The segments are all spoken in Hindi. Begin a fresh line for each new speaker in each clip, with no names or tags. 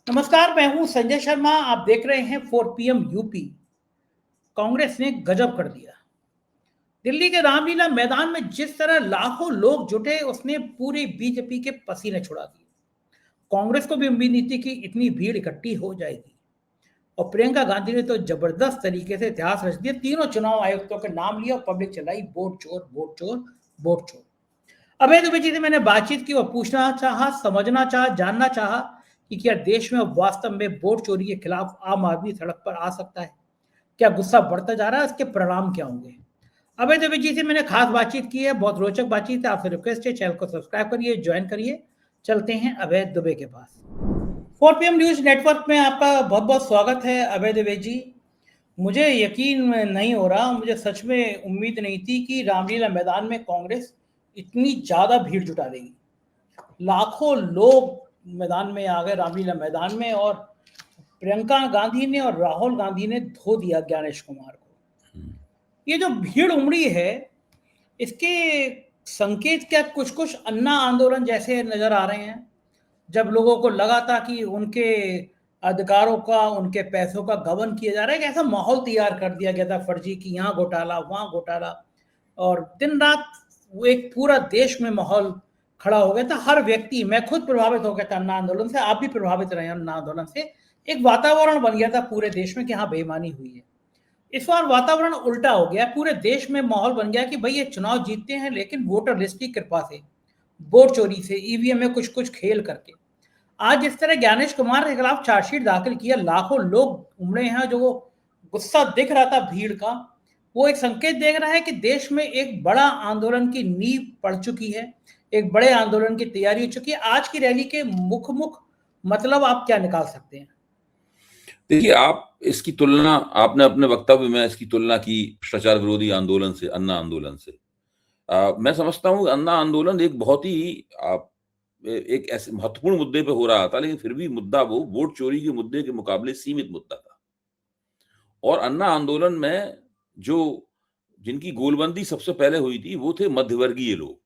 नमस्कार, मैं हूं संजय शर्मा। आप देख रहे हैं 4 PM यूपी। कांग्रेस ने गजब कर दिया। दिल्ली के रामलीला मैदान में जिस तरह लाखों लोग जुटे, उसने पूरी बीजेपी के पसीने छुड़ा दिए। कांग्रेस को भी उम्मीद नहीं थी कि इतनी भीड़ इकट्ठी हो जाएगी। और प्रियंका गांधी ने तो जबरदस्त तरीके से इतिहास रच दिया। तीनों चुनाव आयुक्तों के नाम लिया और पब्लिक चलाई वोट चोर, वोट चोर, वोट चोर। अभय दुबे जी से मैंने बातचीत की और पूछना चाहा, समझना चाहा, जानना चाहा कि क्या देश में अब वास्तव में वोट चोरी के खिलाफ आम आदमी सड़क पर आ सकता है? क्या गुस्सा बढ़ता जा रहा है? इसके परिणाम क्या होंगे? अभय दुबे जी से मैंने खास बातचीत की है, बहुत रोचक बातचीत है। आपसे रिक्वेस्ट है, चैनल को सब्सक्राइब करिए, ज्वाइन करिए। चलते हैं अभय दुबे के पास। 4 PM न्यूज नेटवर्क में आपका बहुत बहुत स्वागत है अभय दुबे जी। मुझे यकीन नहीं हो रहा, मुझे सच में उम्मीद नहीं थी कि रामलीला मैदान में कांग्रेस इतनी ज्यादा भीड़ जुटा देगी। लाखों लोग मैदान में आ गए, रामलीला मैदान में, और प्रियंका गांधी ने और राहुल गांधी ने धो दिया ज्ञानेश कुमार को। ये जो भीड़ उमड़ी है, इसके संकेत क्या कुछ कुछ अन्ना आंदोलन जैसे नजर आ रहे हैं? जब लोगों को लगा था कि उनके अधिकारों का, उनके पैसों का गबन किया जा रहा है, कि ऐसा माहौल तैयार कर दिया गया था फर्जी, कि यहाँ घोटाला, वहां घोटाला, और दिन रात वो एक पूरा देश में माहौल खड़ा हो गया था। हर व्यक्ति, मैं खुद प्रभावित हो गया था अन्ना आंदोलन से, आप भी प्रभावित रहे अन्ना आंदोलन से। एक वातावरण बन गया था पूरे देश में कि हाँ, बेईमानी हुई है। इस बार वातावरण उल्टा हो गया, पूरे देश में माहौल बन गया कि भाई ये चुनाव जीतते हैं लेकिन वोटर लिस्ट की कृपा से, वोट चोरी से, ईवीएम में कुछ कुछ खेल करके। आज जिस तरह ज्ञानेश कुमार के खिलाफ चार्जशीट दाखिल किया, लाखों लोग उमड़े हैं, जो वो गुस्सा दिख रहा था भीड़ का, वो एक संकेत देख रहा है कि देश में एक बड़ा आंदोलन की नींव पड़ चुकी है, एक बड़े आंदोलन की तैयारी हो चुकी है। आज की रैली के मुख मुख मतलब आप क्या निकाल सकते हैं?
देखिए, आप इसकी तुलना, आपने अपने वक्तव्य में इसकी तुलना की भ्रष्टाचार विरोधी आंदोलन से, अन्ना आंदोलन से। मैं समझता हूँ अन्ना आंदोलन एक बहुत ही एक ऐसे महत्वपूर्ण मुद्दे पे हो रहा था, लेकिन फिर भी मुद्दा वो वोट चोरी के मुद्दे के मुकाबले सीमित मुद्दा था। और अन्ना आंदोलन में जो जिनकी गोलबंदी सबसे पहले हुई थी, वो थे मध्यवर्गीय लोग,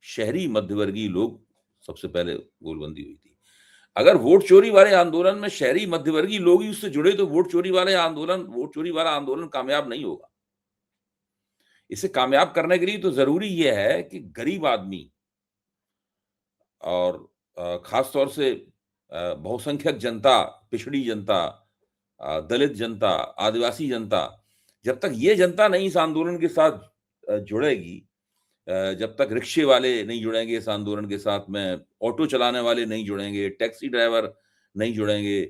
शहरी मध्यवर्गीय लोग। सबसे पहले गोलबंदी हुई थी। अगर वोट चोरी वाले आंदोलन में शहरी मध्यवर्गीय लोग ही उससे जुड़े, तो वोट चोरी वाला आंदोलन कामयाब नहीं होगा। इसे कामयाब करने के लिए तो जरूरी यह है कि गरीब आदमी और खास तौर से बहुसंख्यक जनता, पिछड़ी जनता, दलित जनता, आदिवासी जनता, जब तक ये जनता नहीं इस आंदोलन के साथ जुड़ेगी, जब तक रिक्शे वाले नहीं जुड़ेंगे इस आंदोलन के साथ में, ऑटो चलाने वाले नहीं जुड़ेंगे, टैक्सी ड्राइवर नहीं जुड़ेंगे,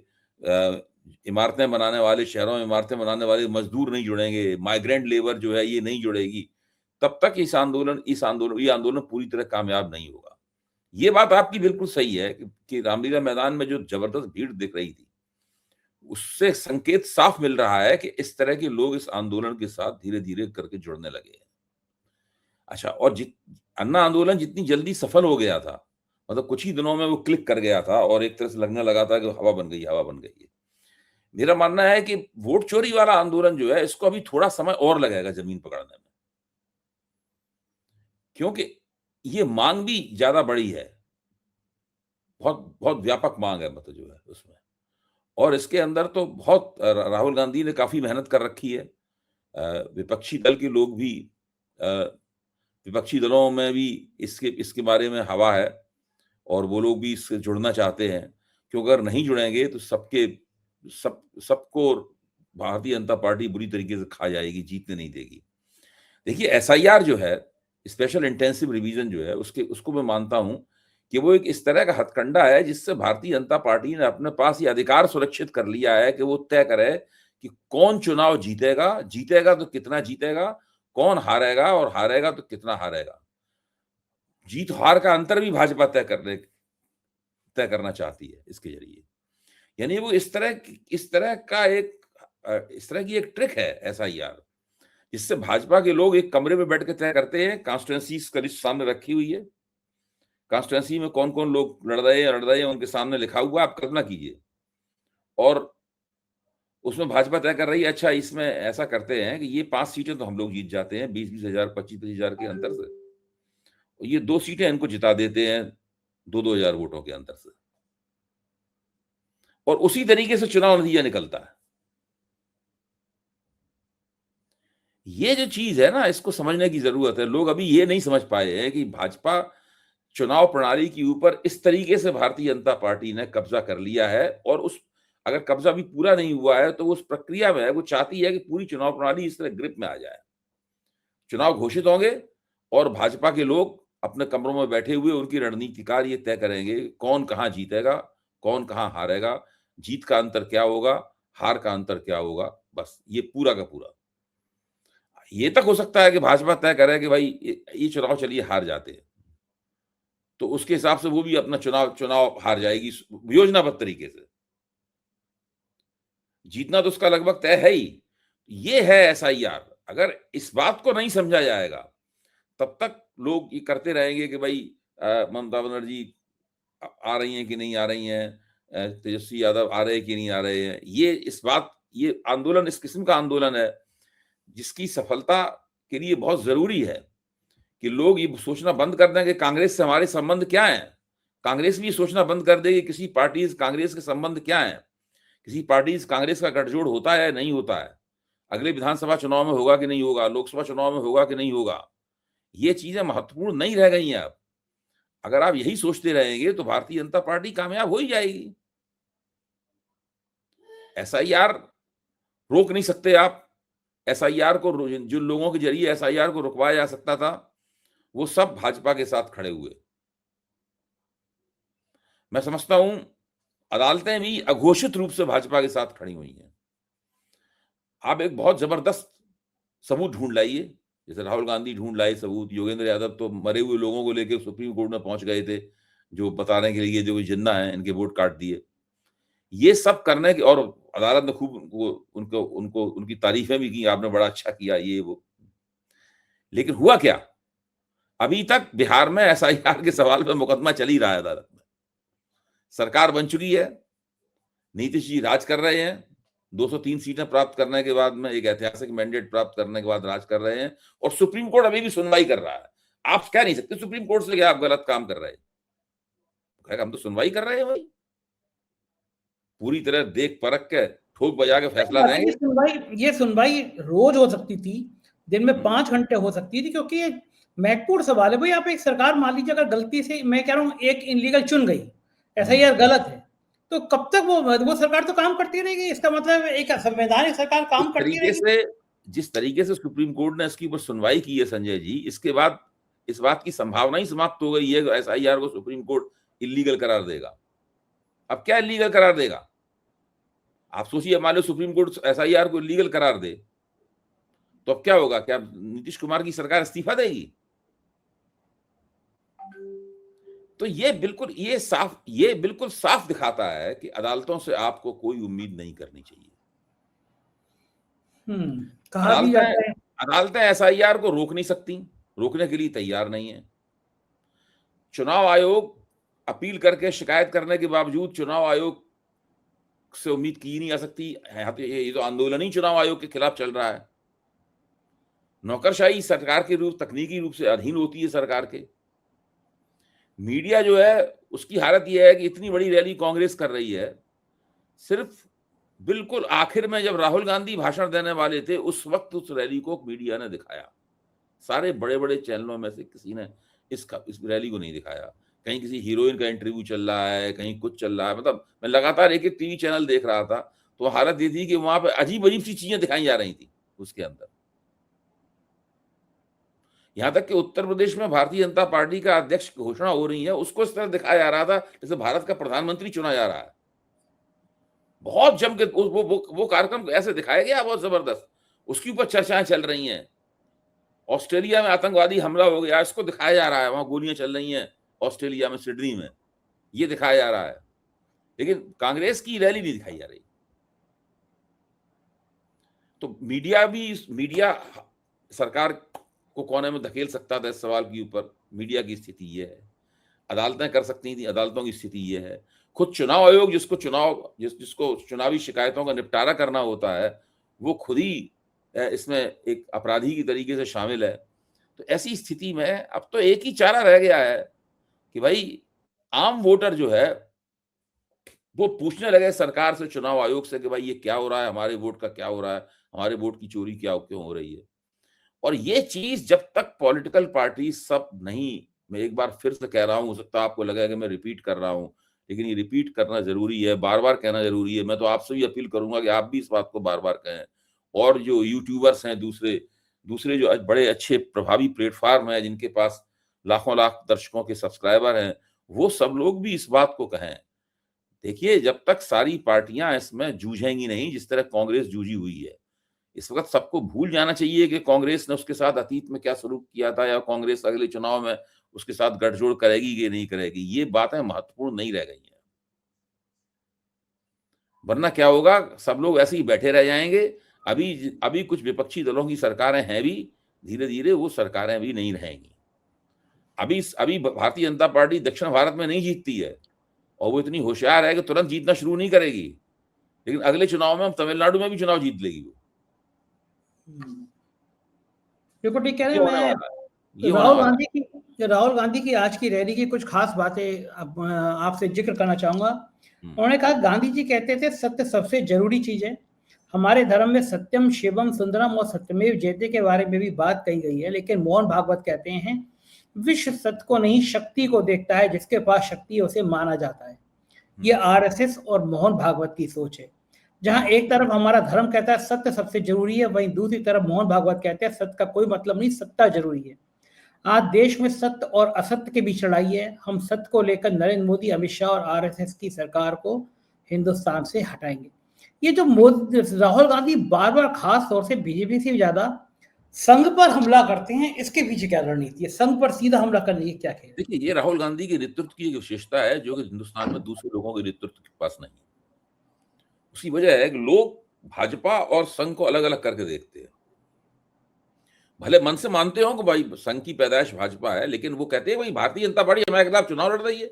इमारतें बनाने वाले, शहरों में इमारतें बनाने वाले मजदूर नहीं जुड़ेंगे, माइग्रेंट लेबर जो है ये नहीं जुड़ेगी, तब तक ये आंदोलन पूरी तरह कामयाब नहीं होगा। ये बात आपकी बिल्कुल सही है कि रामलीला मैदान में जो जबरदस्त भीड़ दिख रही थी, उससे संकेत साफ मिल रहा है कि इस तरह के लोग इस आंदोलन के साथ धीरे धीरे करके जुड़ने लगे हैं। अच्छा, और अन्ना आंदोलन जितनी जल्दी सफल हो गया था, मतलब कुछ ही दिनों में वो क्लिक कर गया था और एक तरह से लगने लगा था कि हवा बन गई, हवा बन गई है। मेरा मानना है कि वोट चोरी वाला आंदोलन जो है, इसको अभी थोड़ा समय और लगेगा जमीन पकड़ने में, क्योंकि ये मांग भी ज्यादा बड़ी है, बहुत बहुत व्यापक मांग है, मतलब जो है उसमें। और इसके अंदर तो बहुत राहुल गांधी ने काफी मेहनत कर रखी है। विपक्षी दल के लोग भी, विपक्षी दलों में भी इसके बारे में हवा है, और वो लोग भी इससे जुड़ना चाहते हैं, क्योंकि अगर नहीं जुड़ेंगे तो सबको भारतीय जनता पार्टी बुरी तरीके से खा जाएगी, जीतने नहीं देगी। देखिए, एसआईआर जो है, स्पेशल इंटेंसिव रिवीजन जो है, उसको मैं मानता हूं कि वो एक इस तरह का हथकंडा है जिससे भारतीय जनता पार्टी ने अपने पास ये अधिकार सुरक्षित कर लिया है कि वो तय करे कि कौन चुनाव जीतेगा, जीतेगा तो कितना जीतेगा, कौन हारेगा और हारेगा तो कितना हारेगा। जीत हार का अंतर भी भाजपा तय करना चाहती है इसके जरिए। यानी वो इस तरह की एक ट्रिक है एसआईआर, जिससे भाजपा के लोग एक कमरे में बैठ के तय करते हैं। कॉन्स्टिट्यूंसी का लिस्ट सामने रखी हुई है, कॉन्स्टिट्यूंसी में कौन कौन लोग लड़ रहे हैं उनके सामने लिखा हुआ, आप कल्पना कीजिए। और उसमें भाजपा तय कर रही है, अच्छा इसमें ऐसा करते हैं कि ये 5 सीटें तो हम लोग जीत जाते हैं 20-20 हजार, 25-25 हजार के अंतर से, ये 2 सीटें इनको जिता देते हैं 2-2 हजार वोटों के अंतर से। और उसी तरीके से चुनाव नतीजा निकलता है। ये जो चीज है ना, इसको समझने की जरूरत है। लोग अभी ये नहीं समझ पाए हैं कि भाजपा चुनाव प्रणाली के ऊपर इस तरीके से भारतीय जनता पार्टी ने कब्जा कर लिया है, और उस अगर कब्जा भी पूरा नहीं हुआ है तो उस प्रक्रिया में वो चाहती है कि पूरी चुनाव प्रणाली इस तरह ग्रिप में आ जाए। चुनाव घोषित होंगे और भाजपा के लोग अपने कमरों में बैठे हुए उनकी रणनीतिकार ये तय करेंगे कौन कहां जीतेगा, कौन कहां हारेगा, जीत का अंतर क्या होगा, हार का अंतर क्या होगा। बस ये पूरा का पूरा। ये तक हो सकता है कि भाजपा तय करे कि भाई ये चुनाव चलिए हार जाते हैं, तो उसके हिसाब से वो भी अपना चुनाव चुनाव हार जाएगी योजनाबद्ध तरीके से। जीतना तो उसका लगभग तय है ही। ये है एसआईआर। अगर इस बात को नहीं समझा जाएगा तब तक लोग ये करते रहेंगे कि भाई ममता बनर्जी आ रही हैं कि नहीं आ रही हैं, तेजस्वी यादव आ रहे हैं कि नहीं आ रहे हैं। ये आंदोलन इस किस्म का आंदोलन है जिसकी सफलता के लिए बहुत जरूरी है कि लोग ये सोचना बंद कर दें कि कांग्रेस से हमारे संबंध क्या है। कांग्रेस भी ये सोचना बंद कर दे कि किसी पार्टी से कांग्रेस के संबंध क्या है, किसी पार्टी से कांग्रेस का गठजोड़ होता है नहीं होता है, अगले विधानसभा चुनाव में होगा कि नहीं होगा, लोकसभा चुनाव में होगा कि नहीं होगा। ये चीजें महत्वपूर्ण नहीं रह गई हैं अब। अगर आप यही सोचते रहेंगे तो भारतीय जनता पार्टी कामयाब हो ही जाएगी। एसआईआर रोक नहीं सकते आप। एसआईआर को जिन लोगों के जरिए एसआईआर को रुकवाया जा सकता था वो सब भाजपा के साथ खड़े हुए। मैं समझता हूं अदालतें भी अघोषित रूप से भाजपा के साथ खड़ी हुई हैं। आप एक बहुत जबरदस्त सबूत ढूंढ लाइए, जैसे राहुल गांधी ढूंढ लाए सबूत, योगेंद्र यादव तो मरे हुए लोगों को लेकर सुप्रीम कोर्ट में पहुंच गए थे जो बताने के लिए जो जिंदा है इनके वोट काट दिए। ये सब करने की, और अदालत ने खूब उनको उनको उनकी तारीफें भी की, आपने बड़ा अच्छा किया ये वो। लेकिन हुआ क्या? अभी तक बिहार में एसआईआर के सवाल पर मुकदमा चल ही रहा है अदालत में। सरकार बन चुकी है, नीतीश जी राज कर रहे हैं, 203 सीटें प्राप्त करने के बाद में एक ऐतिहासिक मैंडेट प्राप्त करने के बाद राज कर रहे हैं, और सुप्रीम कोर्ट अभी भी सुनवाई कर रहा है। आप कह नहीं सकते सुप्रीम कोर्ट से कि आप गलत काम कर रहे हैं। हम तो सुनवाई कर रहे हैं भाई, पूरी तरह देख परख के ठोक बजा के फैसला देंगे।
ये सुनवाई रोज हो सकती थी, दिन में 5 घंटे हो सकती थी, क्योंकि ये महत्वपूर्ण सवाल है भाई। आप एक सरकार मान लीजिए अगर गलती से, मैं कह रहा हूं, एक इनलीगल चुन गई, ऐसा यार गलत है, तो कब तक वो सरकार तो काम करती रहेगी। इसका मतलब एक संवैधानिक सरकार काम करती रहेगी।
जिस तरीके से सुप्रीम कोर्ट ने इसके ऊपर सुनवाई की है संजय जी, इसके बाद इस बात की संभावना ही समाप्त हो गई है एसआईआर को सुप्रीम कोर्ट इलीगल करार देगा। अब क्या इलीगल करार देगा? आप सोचिए, मान लो सुप्रीम कोर्ट एसआईआर को इलीगल करार दे तो अब क्या होगा? क्या नीतीश कुमार की सरकार इस्तीफा देगी? तो ये बिल्कुल साफ दिखाता है कि अदालतों से आपको कोई उम्मीद नहीं करनी चाहिए।
कहा भी जाता है
अदालतें एसआईआर को रोक नहीं सकती, रोकने के लिए तैयार नहीं है। चुनाव आयोग अपील करके शिकायत करने के बावजूद चुनाव आयोग से उम्मीद की नहीं जा सकती। ये तो आंदोलन ही चुनाव आयोग के खिलाफ चल रहा है। नौकरशाही सरकार के रूप, तकनीकी रूप से अधीन होती है सरकार के। मीडिया जो है उसकी हालत यह है कि इतनी बड़ी रैली कांग्रेस कर रही है, सिर्फ बिल्कुल आखिर में जब राहुल गांधी भाषण देने वाले थे उस वक्त उस रैली को मीडिया ने दिखाया। सारे बड़े बड़े चैनलों में से किसी ने इस रैली को नहीं दिखाया। कहीं किसी हीरोइन का इंटरव्यू चल रहा है, कहीं कुछ चल रहा है। मतलब मैं लगातार एक टीवी चैनल देख रहा था तो हालत ये थी कि वहां पे अजीब अजीब सी चीजें दिखाई जा रही थी उसके अंदर। यहां तक कि उत्तर प्रदेश में भारतीय जनता पार्टी का अध्यक्ष घोषणा हो रही है, उसको इस तरह दिखाया जा रहा था जैसे भारत का प्रधानमंत्री चुना जा रहा है। बहुत जम के वो कार्यक्रम ऐसे दिखाया गया, बहुत जबरदस्त। उसके ऊपर चर्चाएं चल रही हैं। ऑस्ट्रेलिया में आतंकवादी हमला हो गया, इसको दिखाया जा रहा है, वहां गोलियां चल रही हैं ऑस्ट्रेलिया में, सिडनी में, ये दिखाया जा रहा है। लेकिन कांग्रेस की रैली नहीं दिखाई जा रही। तो मीडिया सरकार को कोने में धकेल सकता था इस सवाल के ऊपर। मीडिया की स्थिति ये है। अदालतें कर सकती थी, अदालतों की स्थिति ये है। खुद चुनाव आयोग जिसको चुनावी शिकायतों का निपटारा करना होता है, वो खुद ही इसमें एक अपराधी की तरीके से शामिल है। तो ऐसी स्थिति में अब तो एक ही चारा रह गया है कि भाई आम वोटर जो है वो पूछने लगे सरकार से, चुनाव आयोग से कि भाई ये क्या हो रहा है, हमारे वोट का क्या हो रहा है, हमारे वोट की चोरी क्यों हो रही है। और ये चीज जब तक पॉलिटिकल पार्टी सब नहीं, मैं एक बार फिर से कह रहा हूं, हो सकता है आपको लगा कि मैं रिपीट कर रहा हूं, लेकिन ये रिपीट करना जरूरी है, बार बार कहना जरूरी है। मैं तो आपसे भी अपील करूंगा कि आप भी इस बात को बार बार कहें, और जो यूट्यूबर्स हैं, दूसरे दूसरे जो बड़े अच्छे प्रभावी प्लेटफॉर्म हैं, जिनके पास लाखों लाख दर्शकों के सब्सक्राइबर हैं, वो सब लोग भी इस बात को कहें। देखिए, जब तक सारी पार्टियां इसमें जूझेंगी नहीं, जिस तरह कांग्रेस जूझी हुई है, इस वक्त सबको भूल जाना चाहिए कि कांग्रेस ने उसके साथ अतीत में क्या सलूक किया था, या कांग्रेस अगले चुनाव में उसके साथ गठजोड़ करेगी कि नहीं करेगी। ये बातें महत्वपूर्ण नहीं रह गई हैं। वरना क्या होगा, सब लोग ऐसे ही बैठे रह जाएंगे। अभी अभी कुछ विपक्षी दलों की सरकारें हैं भी, धीरे धीरे वो सरकारें भी नहीं रहेंगी। अभी भारतीय जनता पार्टी दक्षिण भारत में नहीं जीतती है, और वो इतनी होशियार है कि तुरंत जीतना शुरू नहीं करेगी, लेकिन अगले चुनाव में हम तमिलनाडु में भी चुनाव जीत लेगी वो।
बिल्कुल ठीक कह रहे
ये
हैं।
होने
मैं
वाला है, ये होने वाला है।
राहुल गांधी की आज की रैली की कुछ खास बातें आपसे जिक्र करना चाहूंगा। उन्होंने कहा, गांधी जी कहते थे सत्य सबसे जरूरी चीज है। हमारे धर्म में सत्यम शिवम सुंदरम और सत्यमेव जयते के बारे में भी बात कही गई है, लेकिन मोहन भागवत कहते हैं विश्व सत्य को नहीं शक्ति को देखता है, जिसके पास शक्ति है उसे माना जाता है। ये आरएसएस और मोहन भागवत की सोच है। जहां एक तरफ हमारा धर्म कहता है सत्य सबसे जरूरी है, वहीं दूसरी तरफ मोहन भागवत कहते हैं सत्य का कोई मतलब नहीं, सत्ता जरूरी है। आज देश में सत्य और असत्य के बीच लड़ाई है। हम सत्य को लेकर नरेंद्र मोदी, अमित शाह और आरएसएस की सरकार को हिंदुस्तान से हटाएंगे। ये जो राहुल गांधी बार बार खास तौर से बीजेपी से ज्यादा संघ पर हमला करते हैं, इसके पीछे क्या रणनीति है? संघ पर सीधा हमला करने की क्या खेल?
देखिए, ये राहुल गांधी के नेतृत्व की एक विशेषता है, जो कि हिंदुस्तान में दूसरे लोगों के नेतृत्व के पास नहीं। उसकी वजह है कि लोग भाजपा और संघ को अलग अलग करके देखते हैं। भले मन से मानते हो कि भाई संघ की पैदाइश भाजपा है, लेकिन वो कहते हैं भाई भारतीय जनता पार्टी हमारे खिलाफ चुनाव लड़ रही है,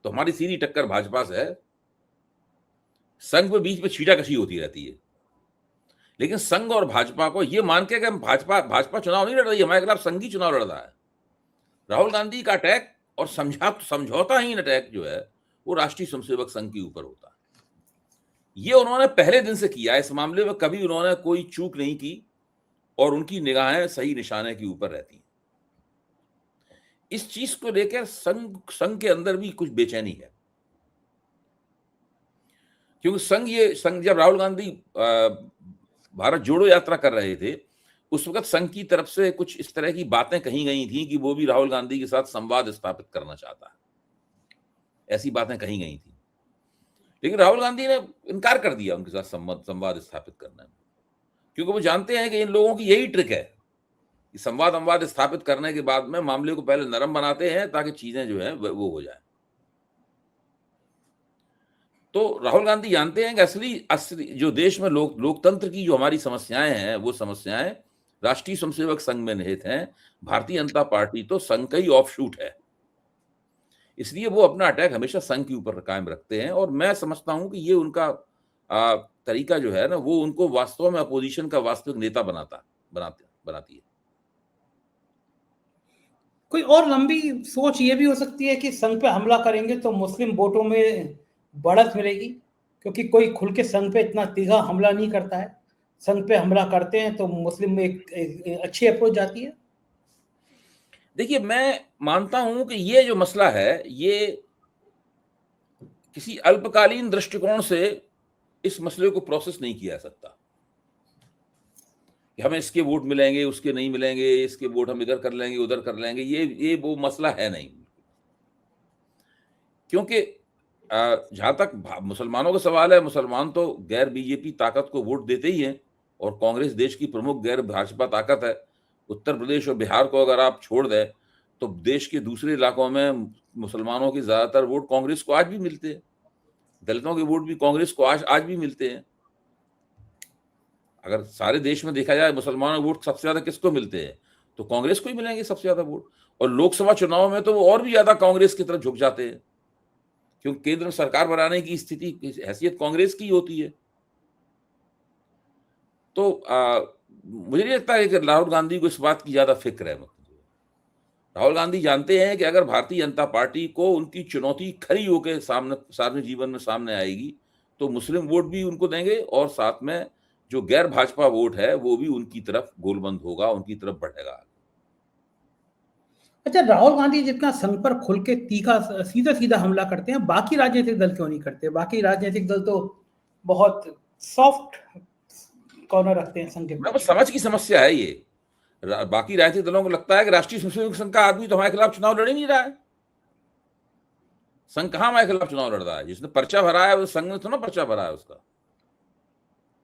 तो हमारी सीधी टक्कर भाजपा से है। संघ में बीच में छीटाकशी होती रहती है, लेकिन संघ और भाजपा को ये मान के कि हम भाजपा चुनाव नहीं लड़ रही है, हमारे खिलाफ संघ ही चुनाव लड़ रहा है। राहुल गांधी का अटैक और समझौताहीन अटैक जो है, वो राष्ट्रीय स्वयंसेवक संघ के ऊपर होता है। ये उन्होंने पहले दिन से किया। इस मामले में कभी उन्होंने कोई चूक नहीं की, और उनकी निगाहें सही निशाने के ऊपर रहती हैं। इस चीज को लेकर संघ के अंदर भी कुछ बेचैनी है, क्योंकि संघ जब राहुल गांधी भारत जोड़ो यात्रा कर रहे थे, उस वक्त संघ की तरफ से कुछ इस तरह की बातें कही गई थी कि वो भी राहुल गांधी के साथ संवाद स्थापित करना चाहता है। ऐसी बातें कही गई थी, लेकिन राहुल गांधी ने इनकार कर दिया उनके साथ संवाद स्थापित करने में, क्योंकि वो जानते हैं कि इन लोगों की यही ट्रिक है कि संवाद स्थापित करने के बाद में मामले को पहले नरम बनाते हैं, ताकि चीजें जो है वो हो जाए। तो राहुल गांधी जानते हैं कि असली जो देश में लोकतंत्र की जो हमारी समस्याएं हैं, वो समस्याएं राष्ट्रीय स्वयंसेवक संघ में निहित हैं। भारतीय जनता पार्टी तो संघ का ही ऑफशूट है, इसलिए वो अपना अटैक हमेशा संघ के ऊपर कायम रखते हैं। और मैं समझता हूं कि ये उनका तरीका जो है ना, वो उनको वास्तव में अपोजिशन का वास्तविक नेता बनाती है।
कोई और लंबी सोच ये भी हो सकती है कि संघ पे हमला करेंगे तो मुस्लिम वोटों में बढ़त मिलेगी, क्योंकि कोई खुल के संघ पे इतना तीखा हमला नहीं करता है। संघ पे हमला करते हैं तो मुस्लिम में एक अच्छी अप्रोच जाती है।
देखिए, मैं मानता हूं कि ये जो मसला है, ये किसी अल्पकालीन दृष्टिकोण से इस मसले को प्रोसेस नहीं किया जा सकता कि हमें इसके वोट मिलेंगे, उसके नहीं मिलेंगे, इसके वोट हम इधर कर लेंगे, उधर कर लेंगे। ये वो मसला है नहीं, क्योंकि जहां तक मुसलमानों का सवाल है, मुसलमान तो गैर बीजेपी ताकत को वोट देते ही हैं, और कांग्रेस देश की प्रमुख गैर भाजपा ताकत है। उत्तर प्रदेश और बिहार को अगर आप छोड़ दें, तो देश के दूसरे इलाकों में मुसलमानों के ज्यादातर वोट कांग्रेस को आज भी मिलते हैं। दलितों के वोट भी कांग्रेस को आज भी मिलते हैं। अगर सारे देश में देखा जाए, मुसलमानों के वोट सबसे ज्यादा किसको मिलते हैं, तो कांग्रेस को ही मिलेंगे सबसे ज्यादा वोट। और लोकसभा चुनाव में तो वो और भी ज्यादा कांग्रेस की तरफ झुक जाते हैं, क्योंकि केंद्र में सरकार बनाने की स्थिति हैसियत कांग्रेस की होती है। तो मुझे नहीं लगता है कि राहुल गांधी को इस बात की ज्यादा फिक्र है। राहुल गांधी जानते हैं कि अगर भारतीय जनता पार्टी को उनकी चुनौती खड़ी होकर सामने सार्वजनिक जीवन में सामने आएगी तो मुस्लिम वोट भी उनको देंगे और साथ में जो गैर भाजपा वोट है वो भी उनकी तरफ गोलबंद होगा, उनकी तरफ बढ़ेगा।
अच्छा, राहुल गांधी जितना संघ पर खुल के तीखा सीधा सीधा हमला करते हैं, बाकी राजनीतिक दल क्यों नहीं करते? बाकी राजनीतिक दल तो बहुत सॉफ्ट कॉर्नर रखते हैं संघ के
मैं बस
प्रति।
समझ की समस्या है ये। बाकी राजनीतिक दलों को लगता है कि राष्ट्रीय स्वयंसेवक संघ का आदमी तो हमारे खिलाफ चुनाव लड़ ही नहीं रहा है। संघ कहां हमारे खिलाफ चुनाव लड़ रहा है? जिसने पर्चा भरा है वो संघ ने तो ना पर्चा भरा है उसका।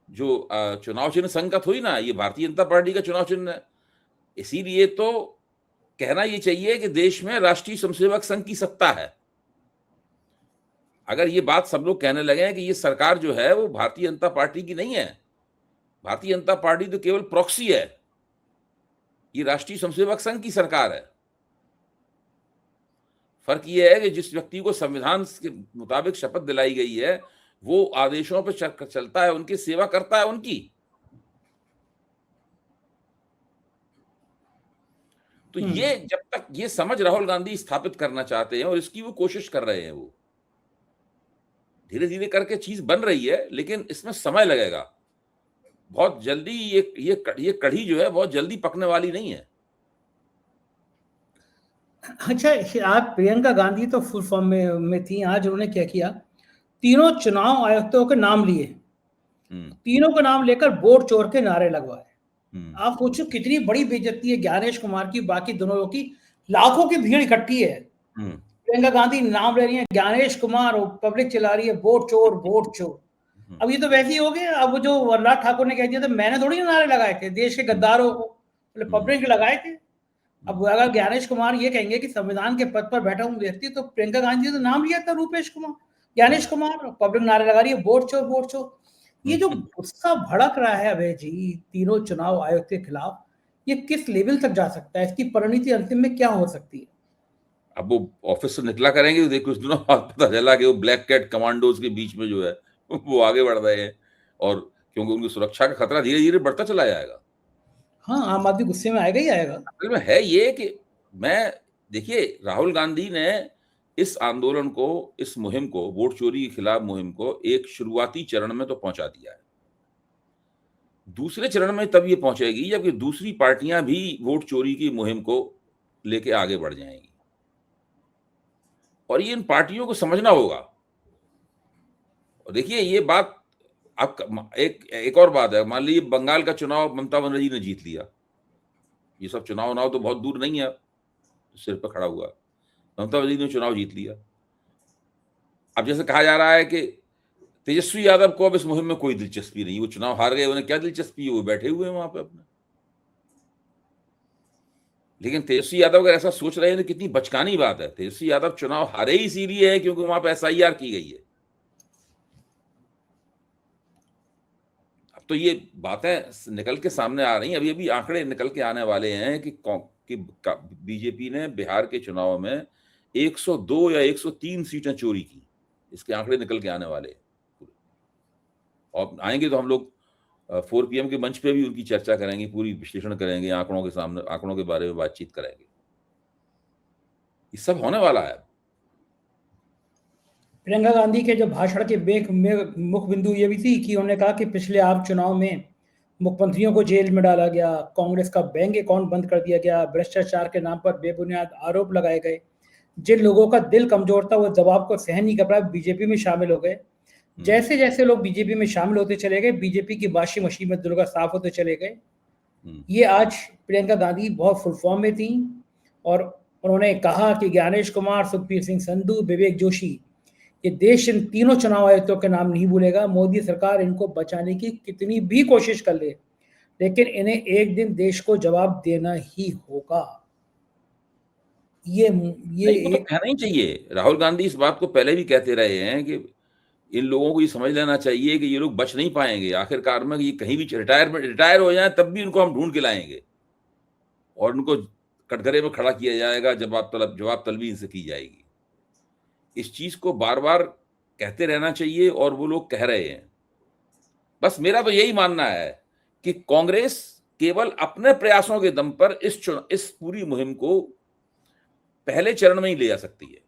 जो चुनाव चिन्ह संघ का थोड़ी ना, ये भारतीय जनता पार्टी का चुनाव चिन्ह है। इसीलिए तो कहना ये चाहिए कि देश में राष्ट्रीय स्वयंसेवक संघ की सत्ता है। अगर ये बात सब लोग कहने लगे कि ये सरकार जो है वो भारतीय जनता पार्टी की नहीं है, भारतीय जनता पार्टी तो केवल प्रॉक्सी है, ये राष्ट्रीय स्वयंसेवक संघ की सरकार है। फर्क ये है कि जिस व्यक्ति को संविधान के मुताबिक शपथ दिलाई गई है वो आदेशों पर चलता है, उनकी सेवा करता है उनकी। तो ये जब तक ये समझ राहुल गांधी स्थापित करना चाहते हैं और इसकी वो कोशिश कर रहे हैं, वो धीरे धीरे करके चीज बन रही है लेकिन इसमें समय लगेगा। बहुत जल्दी ये कढ़ी जो है बहुत जल्दी पकने वाली नहीं है।
अच्छा, आज प्रियंका गांधी तो फुल फॉर्म में थी। आज उन्होंने क्या किया, तीनों चुनाव आयुक्तों के नाम लिए, तीनों का नाम लेकर वोट चोर के नारे लगवाए। आप सोचो कितनी बड़ी बेइज्जती है ज्ञानेश कुमार की, बाकी दोनों लोगों की। लाखों की भीड़ इकट्ठी है, प्रियंका गांधी नाम ले रही है, ज्ञानेश कुमार और पब्लिक चिल्ला रही है वोट चोर वोट चोर। अब ये तो वैसे ही हो गया। अब जो वरराज ठाकुर ने कह दिया था, मैंने थोड़ी नारे लगाए थे देश के गद्दारों को, पब्लिक लगाए थे। अब अगर ज्ञानेश कुमार ये कहेंगे कि संविधान के पद पर बैठा हूं व्यक्ति, तो प्रियंका गांधी तो नाम लिया था रूपेश कुमार, ज्ञानेश कुमार, पब्लिक नारे लगा रही है वोट चोर वोट चोर। ये जो गुस्सा भड़क रहा है अभय जी तीनों चुनाव आयोग के खिलाफ, ये किस लेवल तक जा सकता है? इसकी परिणति अंतिम में क्या हो सकती है?
अब वो ऑफिस से निकला करेंगे तो देखो, कुछ दिनों बाद पता चला कि वो ब्लैक कैट कमांडोज के बीच में जो है वो आगे बढ़ रहे हैं, और क्योंकि उनकी सुरक्षा का खतरा धीरे धीरे बढ़ता चला जाएगा।
हाँ, आम आदमी गुस्से में आएगा ही आएगा।
असल में है ये कि देखिए राहुल गांधी ने इस आंदोलन को, इस मुहिम को, वोट चोरी के खिलाफ मुहिम को एक शुरुआती चरण में तो पहुंचा दिया है। दूसरे चरण में तब ये पहुंचेगी जबकि दूसरी पार्टियां भी वोट चोरी की मुहिम को लेके आगे बढ़ जाएंगी, और ये इन पार्टियों को समझना होगा। और देखिए ये बात, अब एक और बात है, मान लीजिए बंगाल का चुनाव ममता बनर्जी ने जीत लिया, ये सब चुनाव तो बहुत दूर नहीं है, सिर पर खड़ा हुआ, ममता बनर्जी ने चुनाव जीत लिया। अब जैसे कहा जा रहा है कि तेजस्वी यादव को अब इस मुहिम में कोई दिलचस्पी नहीं, वो चुनाव हार गए, उन्हें क्या दिलचस्पी है, वो बैठे हुए हैं वहां पे अपने। लेकिन तेजस्वी यादव अगर ऐसा सोच रहे हैं तो कितनी बचकानी बात है। तेजस्वी यादव चुनाव हारे ही इसीलिए है क्योंकि वहां पे एसआईआर की गई है। अब तो ये बातें निकल के सामने आ रही हैं, अभी अभी आंकड़े निकल के आने वाले हैं कि बीजेपी ने बिहार के चुनाव में 102 या 103 सीटें चोरी की। इसके आंकड़े निकल के आने वाले हैं, और आएंगे तो हम लोग 4 PM के मंच पे भी उनकी चर्चा करेंगे, पूरी विश्लेषण करेंगे, आंकड़ों के सामने, आंकड़ों के बारे में बातचीत करेंगे। ये सब होने वाला है।
प्रियंका गांधी के जो भाषण के मुख्य बिंदु ये भी थी कि उन्होंने कहा कि पिछले आप चुनाव में मुख्यमंत्रियों को जेल में डाला गया, कांग्रेस का बैंक अकाउंट बंद कर दिया गया, भ्रष्टाचार के नाम पर बेबुनियाद आरोप लगाए गए। जिन लोगों का दिल कमजोर था वो दबाव को सहन नहीं कर पाया, बीजेपी में शामिल हो गए। जैसे जैसे लोग बीजेपी में शामिल होते चले गए, बीजेपी की वॉशिंग मशीन में दुर्गा साफ होते चले गए। ये आज प्रियंका गांधी बहुत फुल फॉर्म में थी, और उन्होंने कहा कि ज्ञानेश कुमार, सुखबीर सिंह संधू, विवेक जोशी, ये देश इन तीनों चुनाव आयुक्तों के नाम नहीं भूलेगा। मोदी सरकार इनको बचाने की कितनी भी कोशिश कर ले, लेकिन इन्हें एक दिन देश को जवाब देना ही होगा। ये
एक तो कहना ही चाहिए। राहुल गांधी इस बात को पहले भी कहते रहे हैं कि इन लोगों को ये समझ लेना चाहिए कि ये लोग बच नहीं पाएंगे आखिरकार में, ये कहीं भी रिटायर हो जाए तब भी उनको हम ढूंढ के लाएंगे और उनको कटघरे में खड़ा किया जाएगा, जवाब तलबी इनसे की जाएगी। इस चीज को बार बार कहते रहना चाहिए, और वो लोग कह रहे हैं। बस मेरा तो यही मानना है कि कांग्रेस केवल अपने प्रयासों के दम पर इस पूरी मुहिम को पहले चरण में ही ले आ सकती है।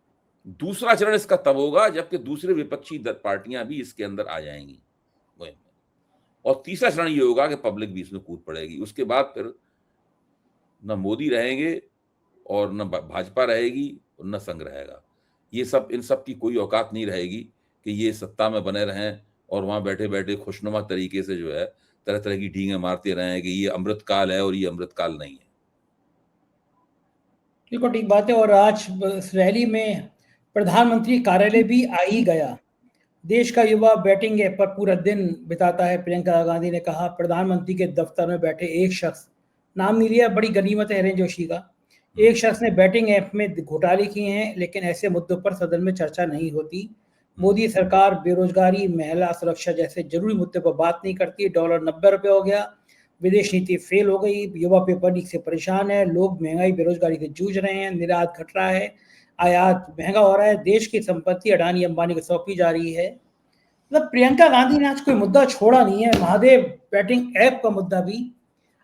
दूसरा चरण इसका तब होगा जबकि दूसरे विपक्षी पार्टियां भी इसके अंदर आ जाएंगी मुहिम में, और तीसरा चरण ये होगा कि पब्लिक भी इसमें कूद पड़ेगी। उसके बाद फिर न मोदी रहेंगे और न भाजपा रहेगी और न संघ रहेगा। ये सब, इन सब की कोई औकात नहीं रहेगी कि ये सत्ता में बने रहें और वहां बैठे बैठे खुशनुमा तरीके से जो है तरह तरह की ढींगे मारते रहें कि ये अमृतकाल है और ये अमृतकाल नहीं है।
बिल्कुल ठीक बात है। और आज इस रैली में प्रधानमंत्री कार्यालय भी आ ही गया। देश का युवा बैटिंग ऐप पर पूरा दिन बिताता है। प्रियंका गांधी ने कहा, प्रधानमंत्री के दफ्तर में बैठे एक शख्स, नाम नहीं लिया, बड़ी गनीमत है हिरेन जोशी का, एक शख्स ने बैटिंग ऐप में घोटाले किए हैं, लेकिन ऐसे मुद्दों पर सदन में चर्चा नहीं होती। मोदी सरकार बेरोजगारी, महिला सुरक्षा जैसे जरूरी मुद्दे पर बात नहीं करती। डॉलर 90 रुपये हो गया, विदेश नीति फेल हो गई, युवा पेपर लीक से परेशान है, लोग महंगाई बेरोजगारी से जूझ रहे हैं, निर्यात घट रहा है, आयात महंगा हो रहा है, देश की संपत्ति अडानी अंबानी को सौंपी जा रही है। मतलब प्रियंका गांधी ने आज कोई मुद्दा छोड़ा नहीं है। महादेव बैटिंग ऐप का मुद्दा भी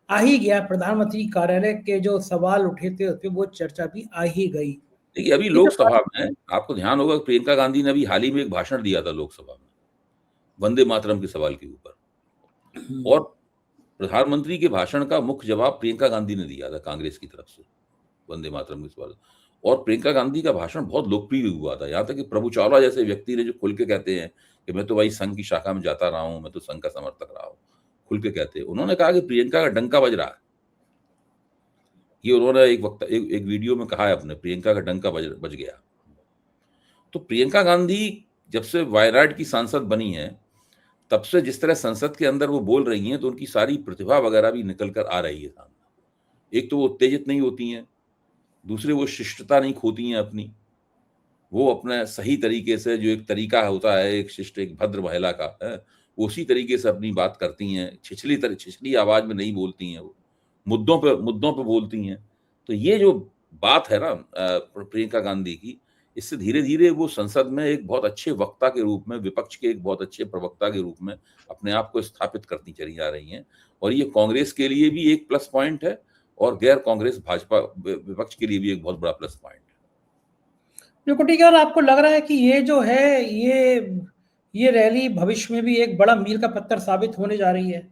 आ ही गया। प्रधानमंत्री कार्यालय के जो सवाल उठे थे उस पर वो चर्चा भी आ ही गई।
देखिए, अभी लोकसभा में आपको ध्यान होगा प्रियंका गांधी ने अभी हाल ही में एक भाषण दिया था लोकसभा में वंदे मातरम के सवाल के ऊपर, और प्रधानमंत्री के भाषण का मुख्य जवाब प्रियंका गांधी ने दिया था कांग्रेस की तरफ से वंदे मातरम के सवाल। और प्रियंका गांधी का भाषण बहुत लोकप्रिय हुआ था, यहाँ तक कि प्रभु चावला जैसे व्यक्ति ने, जो खुल के कहते हैं कि मैं तो भाई संघ की शाखा में जाता रहा हूं, मैं तो संघ का समर्थक रहा हूं, खुल के कहते हैं, उन्होंने कहा कि प्रियंका का डंका बज रहा है। ये उन्होंने एक वीडियो में कहा है अपने, प्रियंका का डंका बज गया। तो प्रियंका गांधी जब से वायनाड की सांसद बनी है तब से जिस तरह संसद के अंदर वो बोल रही हैं, तो उनकी सारी प्रतिभा वगैरह भी निकल कर आ रही है सामने। एक तो वो उत्तेजित नहीं होती हैं, दूसरे वो शिष्टता नहीं खोती हैं अपनी, वो अपने सही तरीके से, जो एक तरीका होता है एक शिष्ट, एक भद्र महिला का है, उसी तरीके से अपनी बात करती हैं। छिछली आवाज में नहीं बोलती हैं, वो मुद्दों पे बोलती हैं। तो ये जो बात है ना प्रियंका गांधी की, इससे धीरे धीरे वो संसद में एक बहुत अच्छे वक्ता के रूप में, विपक्ष के एक बहुत अच्छे प्रवक्ता के रूप में अपने आप को स्थापित करती चली जा रही हैं। और ये कांग्रेस के लिए भी एक प्लस पॉइंट है और गैर कांग्रेस भाजपा विपक्ष के लिए भी एक बहुत बड़ा प्लस पॉइंट है।
बिल्कुल ठीक है। और आपको लग रहा है कि ये जो है ये रैली भविष्य में भी एक बड़ा मील का पत्थर साबित होने जा रही है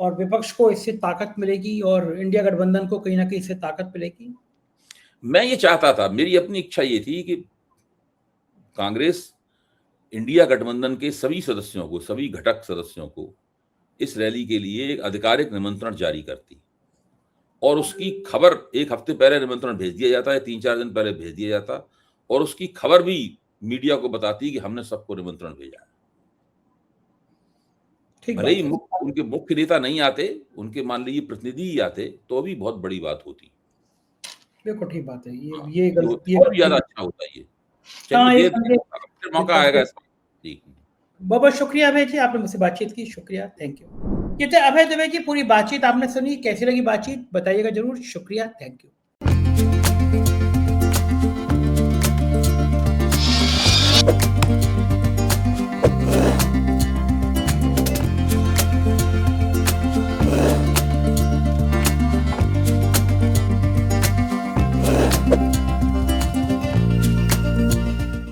और विपक्ष को इससे ताकत मिलेगी और इंडिया गठबंधन को कहीं ना कहीं इससे ताकत मिलेगी?
मैं ये चाहता था, मेरी अपनी इच्छा ये थी कि कांग्रेस इंडिया गठबंधन के सभी सदस्यों को, सभी घटक सदस्यों को इस रैली के लिए एक आधिकारिक निमंत्रण जारी करती, और उसकी खबर एक हफ्ते पहले निमंत्रण भेज दिया जाता है, 3-4 दिन पहले भेज दिया जाता, और उसकी खबर भी मीडिया को बताती कि हमने सबको निमंत्रण भेजा है। भले ही उनके मुख्य नेता नहीं आते, उनके मान लीजिए प्रतिनिधि ही आते, तो भी बहुत बड़ी बात होती।
बिल्कुल ठीक बात है।
ये बहुत ज्यादा अच्छा होता है। ये मौका आएगा। जी,
बहुत बहुत शुक्रिया अभय जी, आपने मुझसे बातचीत की, शुक्रिया, थैंक यू। ये थे अभय दुबे जी। पूरी बातचीत आपने सुनी, कैसी लगी बातचीत बताइएगा जरूर। शुक्रिया, थैंक यू।